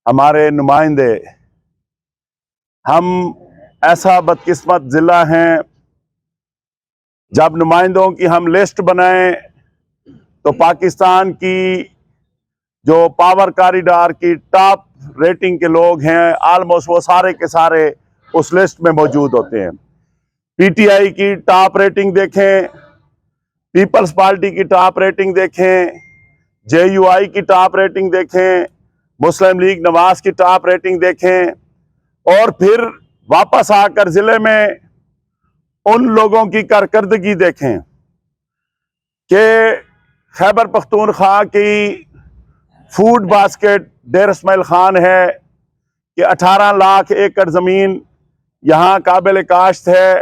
हमारे नुमाइंदे, हम ऐसा बदकिस्मत जिला हैं, जब नुमाइंदों की हम लिस्ट बनाएं तो पाकिस्तान की जो पावर कॉरिडोर की टॉप रेटिंग के लोग हैं ऑलमोस्ट वो सारे के सारे उस लिस्ट में मौजूद होते हैं। पीटीआई की टॉप रेटिंग देखें, पीपल्स पार्टी की टॉप रेटिंग देखें, जेयूआई की टॉप रेटिंग देखें, मुस्लिम लीग नवाज की टॉप रेटिंग देखें, और फिर वापस आकर जिले में उन लोगों की कारकर्दगी देखें कि खैबर पख्तूनख्वा की फूड बास्केट डेर इस्माइल खान है कि 18 लाख एकड़ ज़मीन यहाँ काबिल काश्त है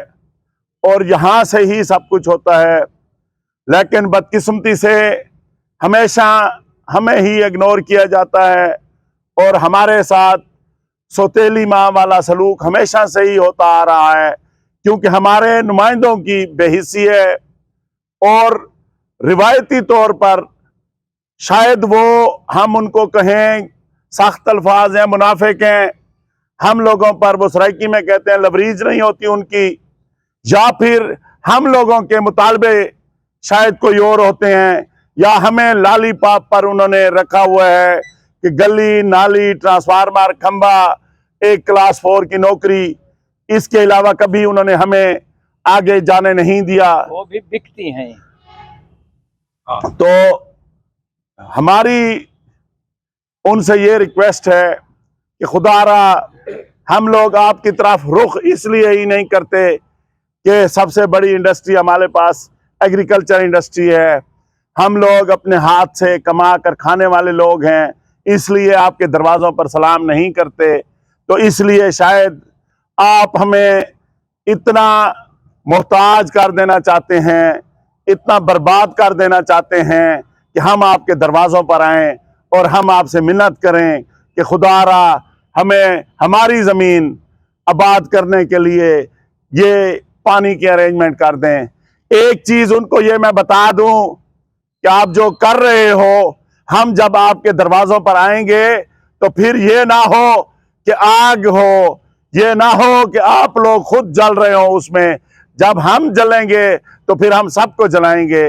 और यहाँ से ही सब कुछ होता है, लेकिन बदकिस्मती से हमेशा हमें ही इग्नोर किया जाता है और हमारे साथ सौतेली माँ वाला सलूक हमेशा से ही होता आ रहा है, क्योंकि हमारे नुमाइंदों की बेहिस्सी है और रिवायती तौर पर शायद वो हम उनको कहें सख्त अल्फाज हैं, मुनाफिक हैं, हम लोगों पर वो सराइकी में कहते हैं लवरीज नहीं होती उनकी, या फिर हम लोगों के मुतालबे शायद कोई और होते हैं, या हमें लॉलीपॉप पर उन्होंने रखा हुआ है कि गली नाली ट्रांसफार्मर खंबा एक क्लास 4 की नौकरी, इसके अलावा कभी उन्होंने हमें आगे जाने नहीं दिया। वो भी बिकती हैं। तो हमारी उनसे ये रिक्वेस्ट है कि खुदारा हम लोग आपकी तरफ रुख इसलिए ही नहीं करते कि सबसे बड़ी इंडस्ट्री हमारे पास एग्रीकल्चर इंडस्ट्री है, हम लोग अपने हाथ से कमा कर खाने वाले लोग हैं, इसलिए आपके दरवाज़ों पर सलाम नहीं करते। तो इसलिए शायद आप हमें इतना मोहताज कर देना चाहते हैं, इतना बर्बाद कर देना चाहते हैं कि हम आपके दरवाज़ों पर आएँ और हम आपसे मिन्नत करें कि खुदारा हमें हमारी ज़मीन आबाद करने के लिए ये पानी की अरेंजमेंट कर दें। एक चीज़ उनको ये मैं बता दूं कि आप जो कर रहे हो, हम जब आपके दरवाज़ों पर आएंगे तो फिर ये ना हो कि आग हो, ये ना हो कि आप लोग खुद जल रहे हो उसमें, जब हम जलेंगे तो फिर हम सबको जलाएंगे।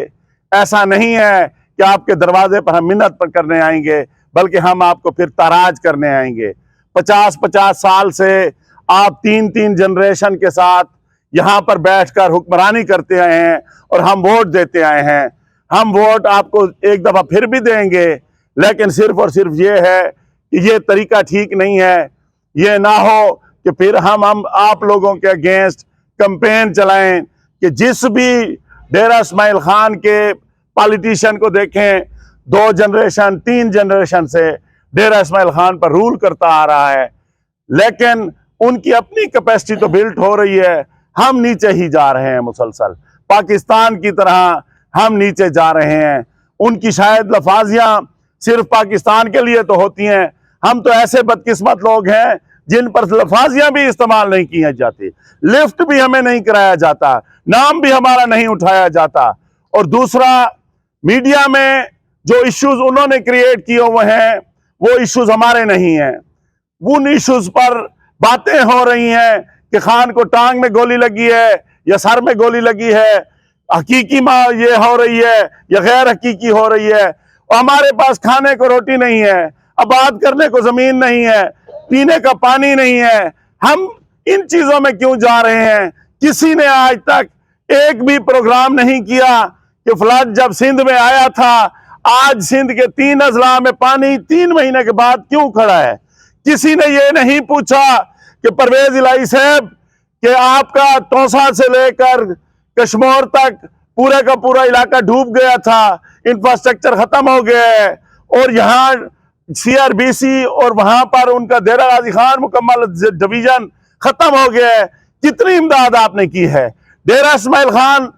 ऐसा नहीं है कि आपके दरवाजे पर हम मिन्नत पर करने आएंगे, बल्कि हम आपको फिर ताराज करने आएंगे। 50-50 साल से आप 3-3 जनरेशन के साथ यहाँ पर बैठकर हुक्मरानी करते आए हैं और हम वोट देते आए हैं। हम वोट आपको एक दफ़ा फिर भी देंगे, लेकिन सिर्फ और सिर्फ ये है कि ये तरीका ठीक नहीं है। ये ना हो कि फिर हम आप लोगों के अगेंस्ट कैंपेन चलाएं कि जिस भी डेरा इस्माइल खान के पॉलिटिशियन को देखें, 2 जनरेशन 3 जनरेशन से डेरा इस्माइल खान पर रूल करता आ रहा है, लेकिन उनकी अपनी कैपेसिटी तो बिल्ट हो रही है, हम नीचे ही जा रहे हैं मुसलसल, पाकिस्तान की तरह हम नीचे जा रहे हैं। उनकी शायद लफाजियाँ सिर्फ पाकिस्तान के लिए तो होती हैं, हम तो ऐसे बदकिस्मत लोग हैं जिन पर लफाजियाँ भी इस्तेमाल नहीं की जाती, लिफ्ट भी हमें नहीं कराया जाता, नाम भी हमारा नहीं उठाया जाता। और दूसरा, मीडिया में जो इश्यूज उन्होंने क्रिएट किए हुए हैं वो इश्यूज हमारे नहीं हैं। उन इश्यूज पर बातें हो रही हैं कि खान को टांग में गोली लगी है या सर में गोली लगी है, हकीकी माँ ये हो रही है या गैर हकीकी हो रही है, और हमारे पास खाने को रोटी नहीं है, आबाद करने को जमीन नहीं है, पीने का पानी नहीं है। हम इन चीजों में क्यों जा रहे हैं? किसी ने आज तक एक भी प्रोग्राम नहीं किया कि फ्लड जब सिंध में आया था, आज सिंध के 3 अजला में पानी 3 महीने के बाद क्यों खड़ा है? किसी ने ये नहीं पूछा कि परवेज इलाही साहब कि आपका तौसा से लेकर कश्मीर तक पूरे का पूरा इलाका डूब गया था, इंफ्रास्ट्रक्चर खत्म हो गया है, और यहाँ CRBC और वहां पर उनका डेरा गाजी खान मुकम्मल डिवीजन खत्म हो गया है। कितनी इमदाद आपने की है? डेरा इस्माइल खान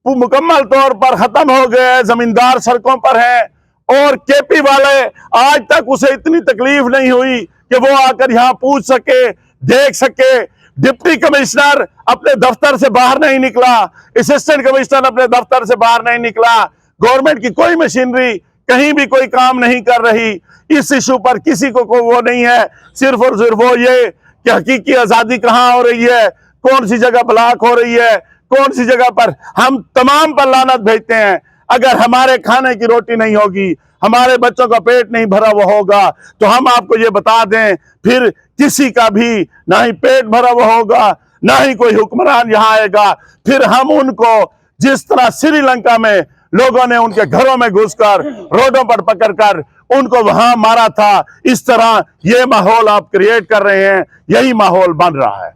मुकम्मल तौर पर खत्म हो गया है, जमींदार सड़कों पर है, और केपी वाले आज तक उसे इतनी तकलीफ नहीं हुई कि वो आकर यहाँ पूछ सके, देख सके। डिप्टी कमिश्नर अपने दफ्तर से बाहर नहीं निकला, असिस्टेंट कमिश्नर अपने दफ्तर से बाहर नहीं निकला, गवर्नमेंट की कोई मशीनरी कहीं भी कोई काम नहीं कर रही। इस इशू पर किसी को वो नहीं है, सिर्फ और सिर्फ वो ये कि हकीकी आजादी कहाँ हो रही है, कौन सी जगह ब्लॉक हो रही है, कौन सी जगह पर। हम तमाम पर लानत भेजते हैं। अगर हमारे खाने की रोटी नहीं होगी, हमारे बच्चों का पेट नहीं भरा हुआ होगा, तो हम आपको ये बता दें, फिर किसी का भी ना ही पेट भरा हुआ होगा, ना ही कोई हुक्मरान यहाँ आएगा। फिर हम उनको जिस तरह श्रीलंका में लोगों ने उनके घरों में घुसकर रोडों पर पकड़कर उनको वहां मारा था, इस तरह ये माहौल आप क्रिएट कर रहे हैं। यही माहौल बन रहा है।